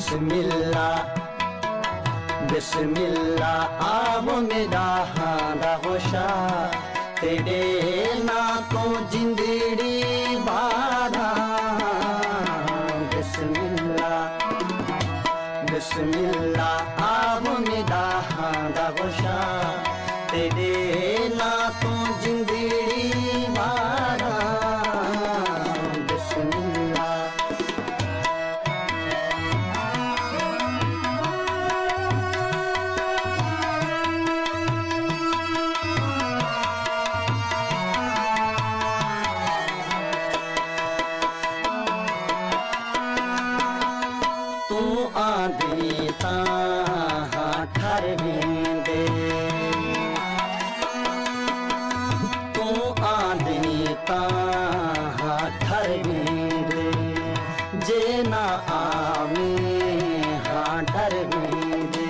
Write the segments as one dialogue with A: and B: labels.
A: बिस्मिल्लाह बिस्मिल्लाह आव मेरा हांदा होशा तेरे ना तो जिंदड़ी बारा बिस्मिल्लाह बिस्मिल्लाह आव मेरा हांदा होशा तेरे ना तो जिंदड़ी बारा बिस्मिल्लाह तू आंदी तां ठर वेंदे तू आंदी तां ठर वेंदे जे ना आवे हाँ डर वेंदे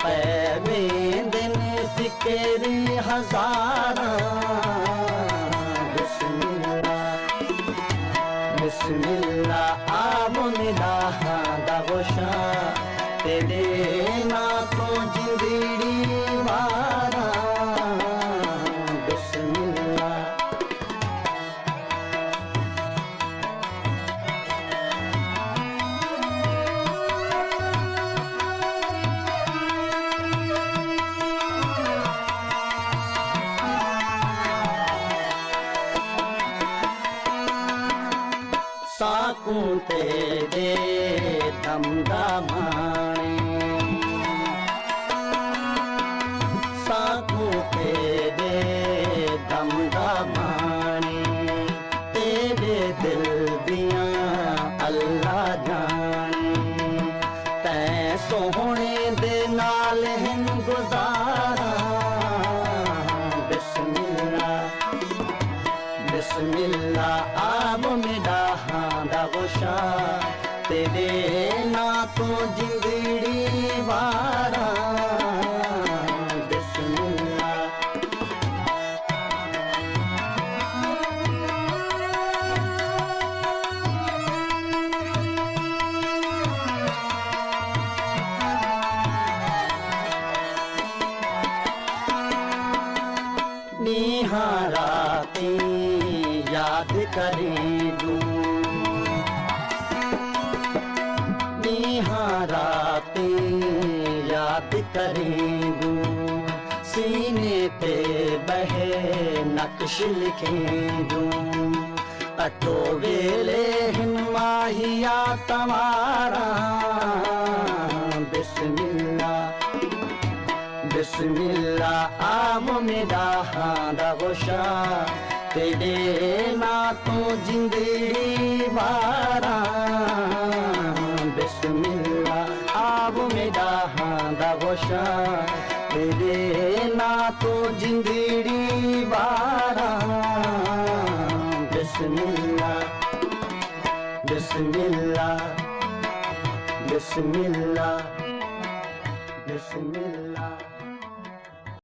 A: पै वेंदे ने फिक्र हज़ारां बिस्मिल्लाह बिस्मिल्लाह आव मेरा हांदा होशा तेरे ना तो जिंदड़ी वारा बिस्मिल्लाह साकू तेरे दम दा माणे साकू तेरे दम दा माणे तेरे दिल दियां अल्लाह जाने तै सोहणे दे नाल हिन गुजारा बिस्मिल्लाह बिस्मिल्लाह आव मेरा हांदा होशा तेरे ना तो जिंदड़ी वारा बिस्मिल्लाह निहाराती याद करें दूं निहाराती याद करें दूं सीने पे बहे नक्श लिखें दूं अटो वेले हिमाहिया तमारा बिस्मिल्लाह बिस्मिल्लाह आव मेरा हांदा होशा तेरे ना तो जिंदड़ी वारा बिस्मिल्लाह आव मेरा हांदा होशा तेरे ना तो जिंदड़ी वारा बिस्मिल्लाह बिस्मिल्लाह बिस्मिल्लाह बिस्मिल्लाह